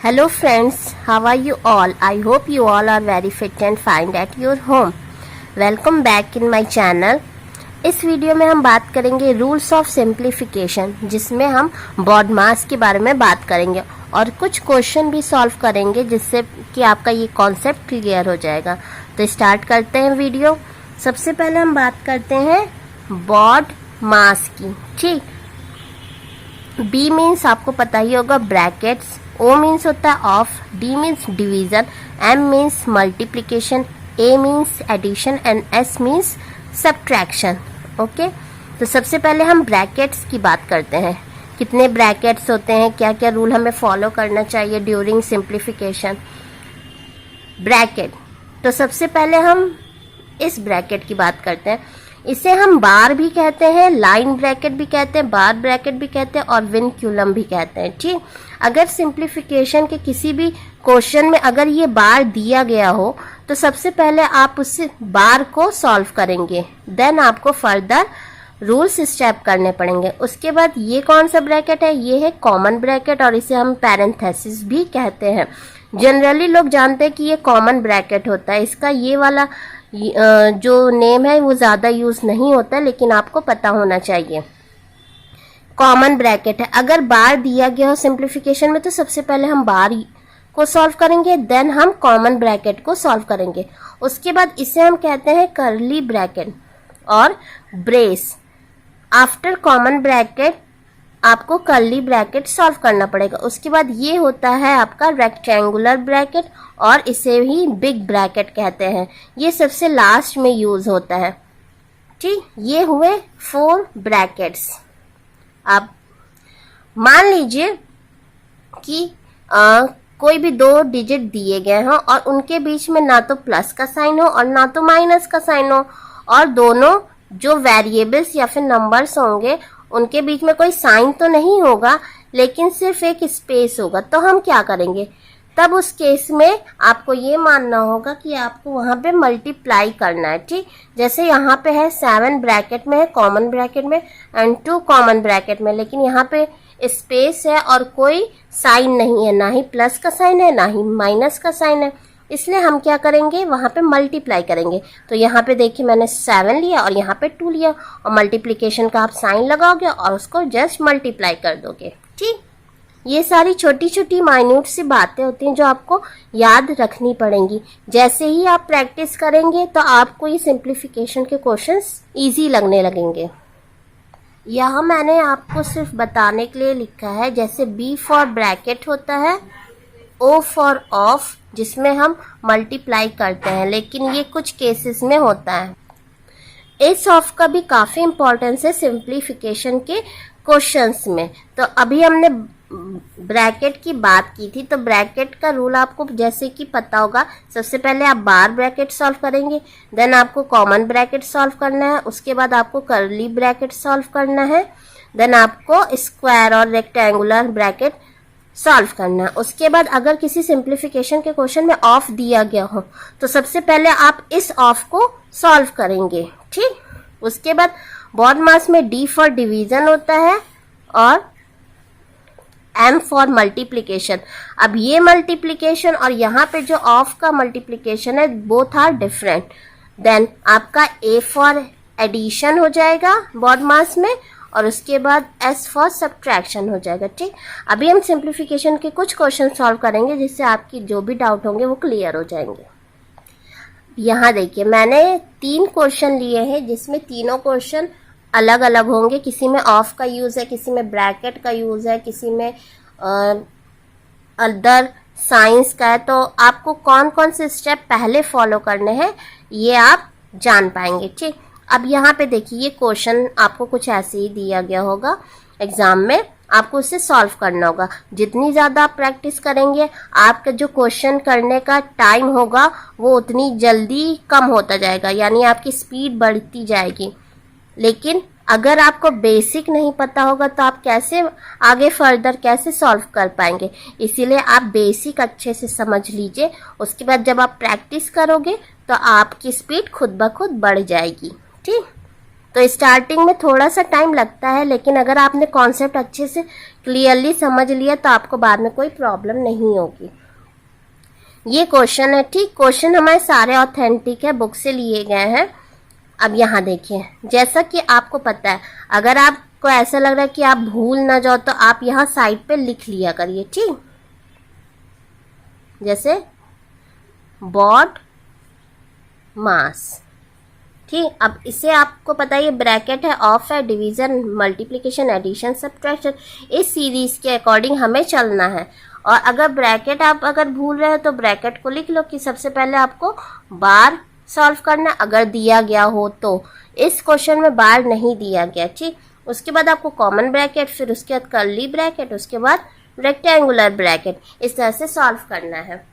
Hello friends, how are you all? I hope you all are very fit and fine at your home. Welcome back in my channel. इस video में हम बात करेंगे rules of simplification, जिसमें हम baud मास के बारे में बात करेंगे और कुछ क्वेश्चन भी सॉल्व करेंगे जिससे कि आपका ये कॉन्सेप्ट क्लियर हो जाएगा। तो स्टार्ट करते हैं वीडियो। सबसे पहले हम बात करते हैं बॉड मास की। ठीक, बी मीन्स आपको पता ही होगा ब्रैकेट्स, O मीन्स होता है of, D means division, M means multiplication, A means addition and S means subtraction. Okay, तो सबसे पहले हम ब्रैकेट्स की बात करते हैं। कितने ब्रैकेट्स होते हैं, क्या क्या रूल हमें फॉलो करना चाहिए ड्यूरिंग सिंप्लीफिकेशन। ब्रैकेट, तो सबसे पहले हम इस ब्रैकेट की बात करते हैं। इसे हम बार भी कहते हैं, लाइन ब्रैकेट भी कहते हैं, बार ब्रैकेट भी कहते हैं और विनक्यूलम भी कहते हैं। ठीक, अगर सिंप्लीफिकेशन के किसी भी क्वेश्चन में अगर ये बार दिया गया हो तो सबसे पहले आप उस बार को सॉल्व करेंगे, देन आपको फर्दर रूल्स स्टेप करने पड़ेंगे। उसके बाद ये कौन सा ब्रैकेट है, ये है कॉमन ब्रैकेट और इसे हम पैरेंथेसिस भी कहते हैं। जनरली लोग जानते हैं कि ये कॉमन ब्रैकेट होता है, इसका ये वाला जो नेम है वो ज़्यादा यूज़ नहीं होता, लेकिन आपको पता होना चाहिए। कॉमन ब्रैकेट है, अगर बार दिया गया हो सिंप्लीफिकेशन में तो सबसे पहले हम बार को सॉल्व करेंगे, देन हम कॉमन ब्रैकेट को सॉल्व करेंगे। उसके बाद इसे हम कहते हैं कर्ली ब्रैकेट और ब्रेस। आफ्टर कॉमन ब्रैकेट आपको कर्ली ब्रैकेट सॉल्व करना पड़ेगा। उसके बाद ये होता है आपका रेक्टेंगुलर ब्रैकेट और इसे ही बिग ब्रैकेट कहते हैं, ये सबसे लास्ट में यूज होता है। ठीक, ये हुए 4 ब्रैकेट्स। आप मान लीजिए कि कोई भी 2 डिजिट दिए गए हों और उनके बीच में ना तो प्लस का साइन हो और ना तो माइनस का साइन हो, और दोनों जो वेरिएबल्स या फिर नंबर्स होंगे उनके बीच में कोई साइन तो नहीं होगा, लेकिन सिर्फ एक स्पेस होगा। तो हम क्या करेंगे, तब उस केस में आपको ये मानना होगा कि आपको वहां पे मल्टीप्लाई करना है। ठीक, जैसे यहाँ पे है 7 ब्रैकेट में है कॉमन ब्रैकेट में एंड 2 कॉमन ब्रैकेट में, लेकिन यहाँ पे स्पेस है और कोई साइन नहीं है, ना ही प्लस का साइन है ना ही माइनस का साइन है, इसलिए हम क्या करेंगे वहां पे मल्टीप्लाई करेंगे। तो यहाँ पे देखिए मैंने 7 लिया और यहाँ पे 2 लिया, और मल्टीप्लिकेशन का आप साइन लगाओगे और उसको जस्ट मल्टीप्लाई कर दोगे। ठीक, ये सारी छोटी छोटी माइन्यूट सी बातें होती हैं जो आपको याद रखनी पड़ेंगी। जैसे ही आप प्रैक्टिस करेंगे तो आपको ये सिंप्लीफिकेशन के क्वेश्चंस इजी लगने लगेंगे। यहाँ मैंने आपको सिर्फ बताने के लिए लिखा है, जैसे B फॉर ब्रैकेट होता है, O फॉर ऑफ जिसमें हम मल्टीप्लाई करते हैं, लेकिन ये कुछ केसेस में होता है। एस ऑफ का भी काफ़ी इंपॉर्टेंस है सिंप्लीफिकेशन के क्वेश्चंस में। तो अभी हमने ब्रैकेट की बात की थी, तो ब्रैकेट का रूल आपको जैसे कि पता होगा, सबसे पहले आप बार ब्रैकेट सॉल्व करेंगे, देन आपको कॉमन ब्रैकेट सॉल्व करना है, उसके बाद आपको कर्ली ब्रैकेट सॉल्व करना है, देन आपको स्क्वायर और रेक्टेंगुलर ब्रैकेट सॉल्व करना है। उसके बाद अगर किसी सिंप्लीफिकेशन के क्वेश्चन में ऑफ दिया गया हो तो सबसे पहले आप इस ऑफ को सॉल्व करेंगे। ठीक, उसके बाद बॉड मास में D फॉर डिवीजन होता है और M फॉर मल्टीप्लिकेशन। अब ये मल्टीप्लिकेशन और यहाँ पे जो ऑफ का मल्टीप्लिकेशन है, बोथ आर डिफरेंट। देन आपका A फॉर एडिशन हो जाएगा बॉड मास में, और उसके बाद S फॉर सब्ट्रैक्शन हो जाएगा। ठीक, अभी हम सिंप्लीफिकेशन के कुछ क्वेश्चन सॉल्व करेंगे जिससे आपकी जो भी डाउट होंगे वो क्लियर हो जाएंगे। यहाँ देखिए मैंने 3 क्वेश्चन लिए हैं, जिसमें तीनों क्वेश्चन अलग अलग होंगे। किसी में ऑफ का यूज है, किसी में ब्रैकेट का यूज है, किसी में अदर साइंस का है। तो आपको कौन कौन से स्टेप पहले फॉलो करने हैं ये आप जान पाएंगे। ठीक, अब यहाँ पे देखिए ये क्वेश्चन आपको कुछ ऐसे ही दिया गया होगा एग्जाम में, आपको उसे सॉल्व करना होगा। जितनी ज़्यादा आप प्रैक्टिस करेंगे, आपका जो क्वेश्चन करने का टाइम होगा वो उतनी जल्दी कम होता जाएगा, यानी आपकी स्पीड बढ़ती जाएगी। लेकिन अगर आपको बेसिक नहीं पता होगा तो आप कैसे आगे फर्दर कैसे सॉल्व कर पाएंगे। इसीलिए आप बेसिक अच्छे से समझ लीजिए, उसके बाद जब आप प्रैक्टिस करोगे तो आपकी स्पीड खुद ब खुद बढ़ जाएगी। ठीक, तो स्टार्टिंग में थोड़ा सा टाइम लगता है, लेकिन अगर आपने कॉन्सेप्ट अच्छे से क्लियरली समझ लिया तो आपको बाद में कोई प्रॉब्लम नहीं होगी। ये क्वेश्चन है, ठीक। क्वेश्चन हमारे सारे ऑथेंटिक है, बुक से लिए गए हैं। अब यहाँ देखिए, जैसा कि आपको पता है, अगर आपको ऐसा लग रहा है कि आप भूल ना जाओ तो आप यहाँ साइड पे लिख लिया करिए, ठीक। जैसे बॉड मास, ठीक। अब इसे आपको पता है ये ब्रैकेट है, ऑफ है, डिवीजन, मल्टीप्लिकेशन, एडिशन, सब्ट्रैक्शन, इस सीरीज के अकॉर्डिंग हमें चलना है। और अगर ब्रैकेट आप अगर भूल रहे हो तो ब्रैकेट को लिख लो कि सबसे पहले आपको बार सॉल्व करना, अगर दिया गया हो तो। इस क्वेश्चन में बार नहीं दिया गया, ठीक। उसके बाद आपको कॉमन ब्रैकेट, फिर उसके बाद कर्ली ब्रैकेट, उसके बाद रेक्टेंगुलर ब्रैकेट, इस तरह से सॉल्व करना है।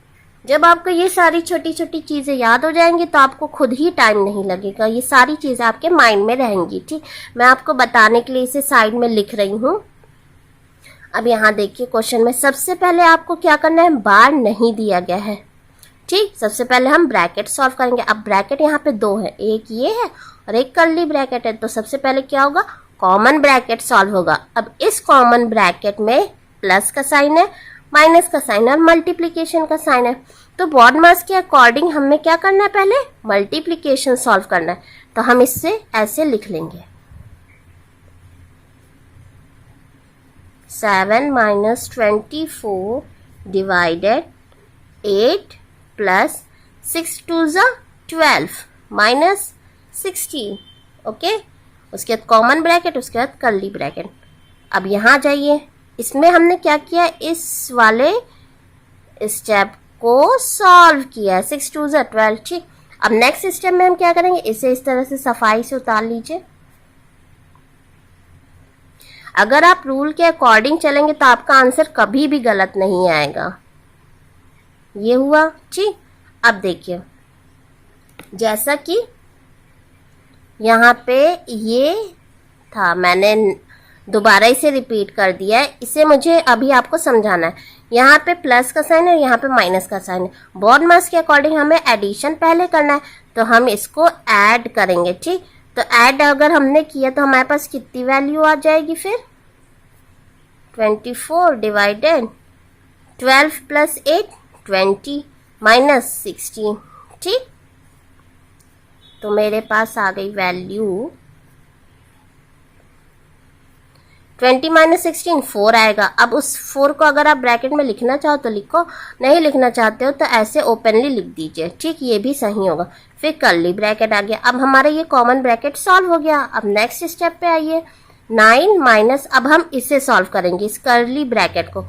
जब आपको ये सारी छोटी छोटी चीज़ें याद हो जाएंगी तो आपको खुद ही टाइम नहीं लगेगा, ये सारी चीज़ें आपके माइंड में रहेंगी, ठीक। मैं आपको बताने के लिए इसे साइड में लिख रही हूँ। अब यहाँ देखिए, क्वेश्चन में सबसे पहले आपको क्या करना है, बार नहीं दिया गया है, ठीक। सबसे पहले हम ब्रैकेट सॉल्व करेंगे। अब ब्रैकेट यहाँ पे दो है, एक ये है और एक कर्ली ब्रैकेट है, तो सबसे पहले क्या होगा, कॉमन ब्रैकेट सॉल्व होगा। अब इस कॉमन ब्रैकेट में प्लस का साइन है, माइनस का साइन है और मल्टीप्लीकेशन का साइन है। तो बॉड मास के अकॉर्डिंग हमें क्या करना है, पहले मल्टीप्लीकेशन सॉल्व करना है। तो हम इससे ऐसे लिख लेंगे, 7 - 24 डिवाइडेड 8 प्लस 6 2 12 माइनस 16, ओके। उसके बाद कॉमन ब्रैकेट, उसके बाद कर्ली ब्रैकेट। अब यहाँ जाइए, इसमें हमने क्या किया, इस वाले स्टेप को सॉल्व किया, 6 2 12, ठीक। अब नेक्स्ट स्टेप में हम क्या करेंगे, इसे इस तरह से सफाई से उतार लीजिए। अगर आप रूल के अकॉर्डिंग चलेंगे तो आपका आंसर कभी भी गलत नहीं आएगा। ये हुआ, ठीक। अब देखिए, जैसा कि यहाँ पे ये था, मैंने दोबारा इसे रिपीट कर दिया है, इसे मुझे अभी आपको समझाना है। यहाँ पे प्लस का साइन है, यहाँ पे माइनस का साइन है। बॉड मास के अकॉर्डिंग हमें एडिशन पहले करना है, तो हम इसको ऐड करेंगे, ठीक। तो ऐड अगर हमने किया तो हमारे पास कितनी वैल्यू आ जाएगी, फिर 24 डिवाइडेड 12 प्लस 8 20 माइनस 16, ठीक। तो मेरे पास आ गई वैल्यू 20 माइनस 16 4 आएगा। अब उस 4 को अगर आप ब्रैकेट में लिखना चाहो तो लिखो, नहीं लिखना चाहते हो तो ऐसे ओपनली लिख दीजिए, ठीक। ये भी सही होगा। फिर कर्ली ब्रैकेट आ गया। अब हमारा ये कॉमन ब्रैकेट सॉल्व हो गया। अब नेक्स्ट स्टेप पे आइए, 9 माइनस, अब हम इसे सॉल्व करेंगे, इस कर्ली ब्रैकेट को।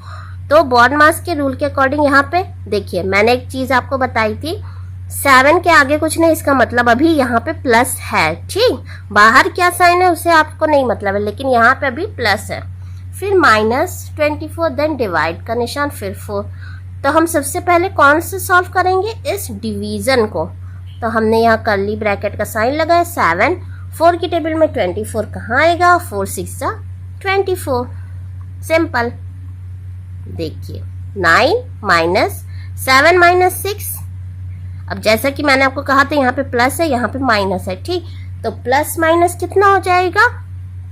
तो बॉड मास के रूल के अकॉर्डिंग यहाँ पे देखिए, मैंने एक चीज आपको बताई थी, 7 के आगे कुछ नहीं, इसका मतलब अभी यहाँ पे प्लस है, ठीक। बाहर क्या साइन है उसे आपको नहीं मतलब है, लेकिन यहाँ पे अभी प्लस है। फिर माइनस 24, देन डिवाइड का निशान, फिर 4। तो हम सबसे पहले कौन से सॉल्व करेंगे, इस डिवीजन को। तो हमने यहाँ कर्ली ब्रैकेट का साइन लगाया, 7 4 की टेबल में 24 कहाँ आएगा, 4 6 24, सिंपल। देखिए 9 माइनस 7 माइनस 6। अब जैसा कि मैंने आपको कहा था, यहाँ पे प्लस है, यहाँ पे माइनस है, ठीक। तो प्लस माइनस कितना हो जाएगा,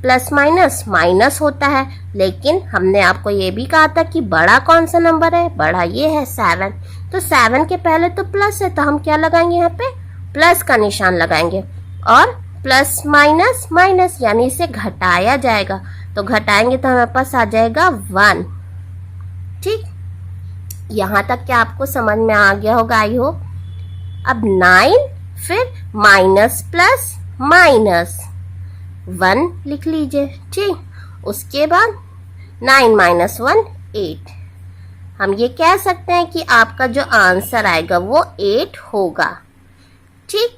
प्लस माइनस माइनस होता है, लेकिन हमने आपको ये भी कहा था कि बड़ा कौन सा नंबर है, बड़ा ये है 7। तो 7 के पहले तो प्लस है, तो हम क्या लगाएंगे, यहाँ पे प्लस का निशान लगाएंगे। और प्लस माइनस माइनस, यानी इसे घटाया जाएगा, तो घटाएंगे तो हमारे पास आ जाएगा 1, ठीक। यहाँ तक क्या आपको समझ में आ गया होगा, आई होप। अब 9, फिर माइनस प्लस माइनस 1 लिख लीजिए, ठीक। उसके बाद 9 माइनस 1 8। हम ये कह सकते हैं कि आपका जो आंसर आएगा वो 8 होगा, ठीक।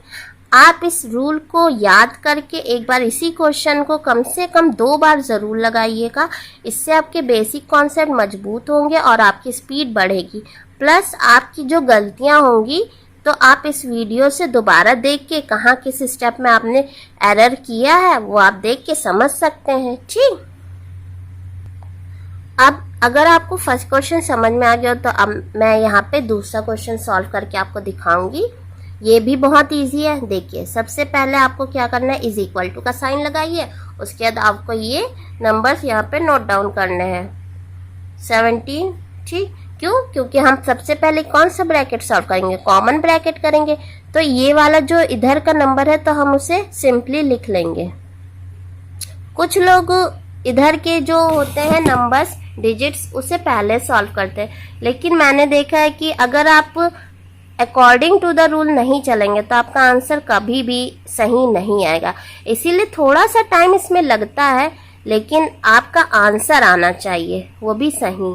आप इस रूल को याद करके एक बार इसी क्वेश्चन को कम से कम 2 बार ज़रूर लगाइएगा। इससे आपके बेसिक कॉन्सेप्ट मजबूत होंगे और आपकी स्पीड बढ़ेगी। प्लस आपकी जो गलतियां होंगी तो आप इस वीडियो से दोबारा देख के कहाँ किस स्टेप में आपने एरर किया है वो आप देख के समझ सकते हैं, ठीक। अब अगर आपको फर्स्ट क्वेश्चन समझ में आ गया तो अब मैं यहाँ पे दूसरा क्वेश्चन सॉल्व करके आपको दिखाऊंगी ये भी बहुत इजी है। देखिए सबसे पहले आपको क्या करना है, इज इक्वल टू का साइन लगाइए, उसके बाद आपको ये नंबर्स यहाँ पे नोट डाउन करने हैं। 17, ठीक, क्यों? क्योंकि हम सबसे पहले कौन सा ब्रैकेट सॉल्व करेंगे, कॉमन ब्रैकेट करेंगे। तो ये वाला जो इधर का नंबर है तो हम उसे सिंपली लिख लेंगे। कुछ लोग इधर के जो होते हैं नंबर्स, डिजिट्स, उसे पहले सॉल्व करते हैं, लेकिन मैंने देखा है कि अगर आप अकॉर्डिंग टू द रूल नहीं चलेंगे तो आपका आंसर कभी भी सही नहीं आएगा। इसीलिए थोड़ा सा टाइम इसमें लगता है, लेकिन आपका आंसर आना चाहिए, वो भी सही,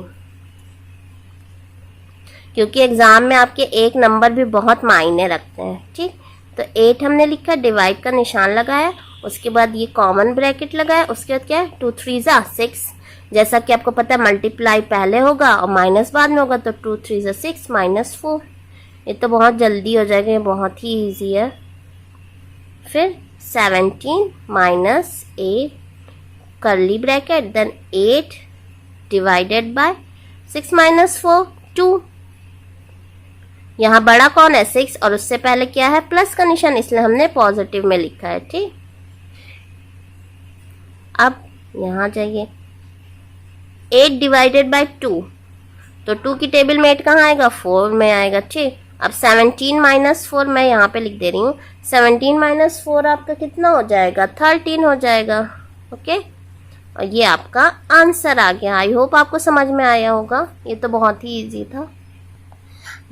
क्योंकि एग्जाम में आपके एक नंबर भी बहुत मायने रखते हैं। ठीक, तो 8 हमने लिखा, डिवाइड का निशान लगाया, उसके बाद ये कॉमन ब्रैकेट लगाया, उसके बाद क्या है, 2 3 6। जैसा कि आपको पता है मल्टीप्लाई पहले होगा और माइनस बाद में होगा, तो 2 3 6 -4। ये तो बहुत जल्दी हो जाएगा, ये बहुत ही इजी है। फिर 17 -8 करली ब्रैकेट, देन 8 डिवाइडेड बाय 6 -4 2। यहाँ बड़ा कौन है, 6, और उससे पहले क्या है, प्लस का निशान, इसलिए हमने पॉजिटिव में लिखा है। ठीक, अब यहाँ जाइए, 8 डिवाइडेड बाय 2, तो 2 की टेबल में 8 कहाँ आएगा, 4 में आएगा। ठीक, अब 17 -4 मैं यहाँ पे लिख दे रही हूँ। 17 -4 आपका कितना हो जाएगा, 13 हो जाएगा। ओके, और ये आपका आंसर आ गया। आई होप आपको समझ में आया होगा, ये तो बहुत ही इजी था।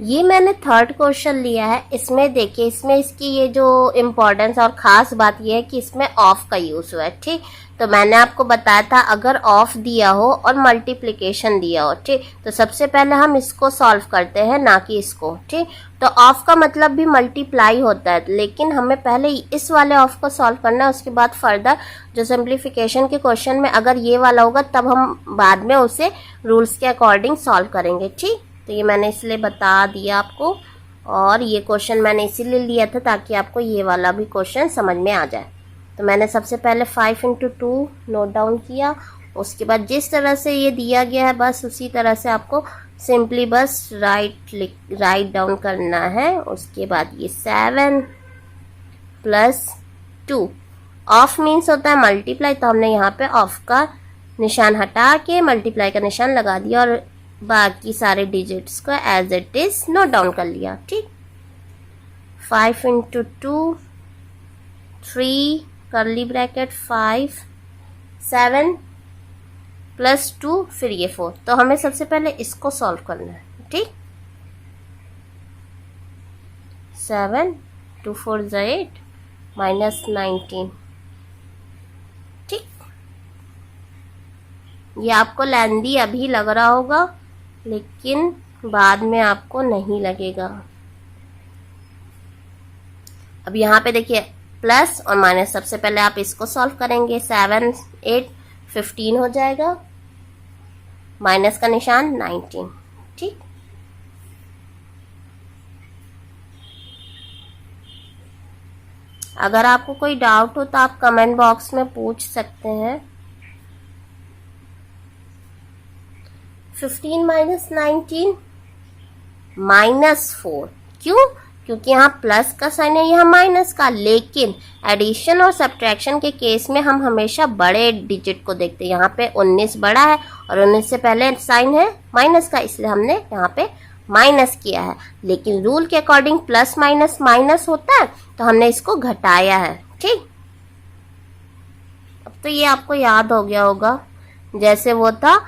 ये मैंने थर्ड क्वेश्चन लिया है। इसमें देखिए, इसमें इसकी ये जो इम्पोर्टेंस और ख़ास बात ये है कि इसमें ऑफ का यूज़ हुआ है। ठीक, तो मैंने आपको बताया था अगर ऑफ दिया हो और मल्टीप्लिकेशन दिया हो, ठीक, तो सबसे पहले हम इसको सॉल्व करते हैं, ना कि इसको। ठीक, तो ऑफ का मतलब भी मल्टीप्लाई होता है, लेकिन हमें पहले इस वाले ऑफ को सॉल्व करना है, उसके बाद फर्दर जो सिंप्लीफिकेशन के क्वेश्चन में अगर ये वाला होगा तब हम बाद में उसे रूल्स के अकॉर्डिंग सॉल्व करेंगे। ठीक, तो ये मैंने इसलिए बता दिया आपको, और ये क्वेश्चन मैंने इसीलिए लिया था ताकि आपको ये वाला भी क्वेश्चन समझ में आ जाए। तो मैंने सबसे पहले 5 × 2 नोट डाउन किया, उसके बाद जिस तरह से ये दिया गया है बस उसी तरह से आपको सिंपली बस राइट डाउन करना है। उसके बाद ये 7 + 2, ऑफ मीन्स होता है मल्टीप्लाई, तो हमने यहाँ पे ऑफ का निशान हटा के मल्टीप्लाई का निशान लगा दिया और बाकी सारे डिजिट्स को as it is note down कर लिया। ठीक, 5 × 2 3 करली ब्रैकेट 5 7 + 2 फिर ये 4। तो हमें सबसे पहले इसको सॉल्व करना है। ठीक, 7 2 4 8 -19। ठीक, ये आपको लेंदी अभी लग रहा होगा, लेकिन बाद में आपको नहीं लगेगा। अब यहाँ पे देखिए प्लस और माइनस, सबसे पहले आप इसको सॉल्व करेंगे। 7 8 15 हो जाएगा, माइनस का निशान 19। ठीक, अगर आपको कोई डाउट हो तो आप कमेंट बॉक्स में पूछ सकते हैं। 15 -19 -4, क्यों? क्योंकि यहाँ प्लस का साइन है, यहाँ माइनस का, लेकिन एडिशन और सब्ट्रैक्शन के केस में हम हमेशा बड़े डिजिट को देखते हैं। यहाँ पे 19 बड़ा है और 19 से पहले साइन है माइनस का, इसलिए हमने यहाँ पे माइनस किया है। लेकिन रूल के अकॉर्डिंग प्लस माइनस माइनस होता है, तो हमने इसको घटाया है। ठीक, अब तो ये आपको याद हो गया होगा, जैसे वो था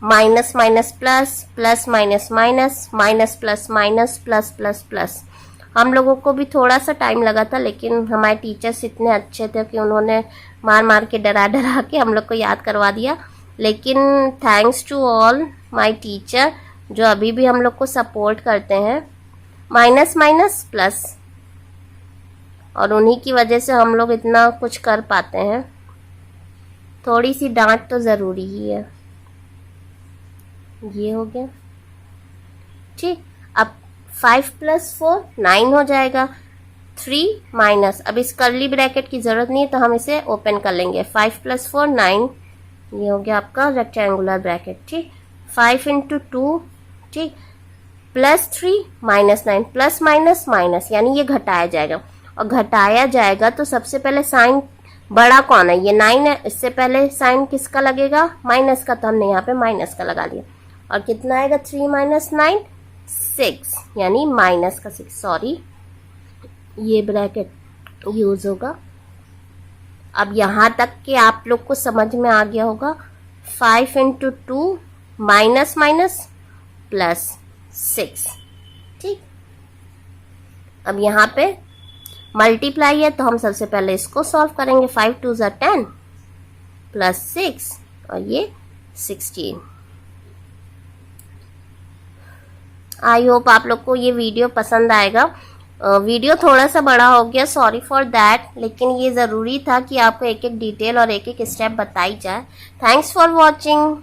minus minus plus, plus minus minus, minus plus minus, plus plus plus. हम लोगों को भी थोड़ा सा टाइम लगा था, लेकिन हमारे टीचर्स इतने अच्छे थे कि उन्होंने मार मार के डरा डरा के हम लोग को याद करवा दिया। लेकिन thanks to all my teacher जो अभी भी हम लोग को सपोर्ट करते हैं। माइनस माइनस प्लस, और उन्हीं की वजह से हम लोग इतना कुछ कर पाते हैं। थोड़ी सी डांट तो ज़रूरी ही है। ये हो गया। ठीक, अब 5 + 4 9 हो जाएगा। 3 माइनस, अब इस कर्ली ब्रैकेट की ज़रूरत नहीं है तो हम इसे ओपन कर लेंगे। 5 + 4 9, ये हो गया आपका रेक्टेंगुलर ब्रैकेट। ठीक, 5 × 2, ठीक, +3 -9 प्लस माइनस माइनस, यानी ये घटाया जाएगा, और घटाया जाएगा तो सबसे पहले साइन बड़ा कौन है, ये 9 है, इससे पहले साइन किसका लगेगा, माइनस का, तो हमने यहाँ पे माइनस का लगा लिया। और कितना आएगा 3 - 9 6, यानी माइनस का 6, सॉरी ये ब्रैकेट यूज होगा। अब यहां तक कि आप लोग को समझ में आ गया होगा। 5 × 2 माइनस माइनस प्लस 6, ठीक। अब यहाँ पे मल्टीप्लाई है तो हम सबसे पहले इसको सॉल्व करेंगे। 5 × 2 = 10 प्लस 6 और ये 16। आई होप आप लोग को ये वीडियो पसंद आएगा। वीडियो थोड़ा सा बड़ा हो गया, सॉरी फॉर दैट, लेकिन ये ज़रूरी था कि आपको एक एक डिटेल और एक एक स्टेप बताई जाए। Thanks for watching.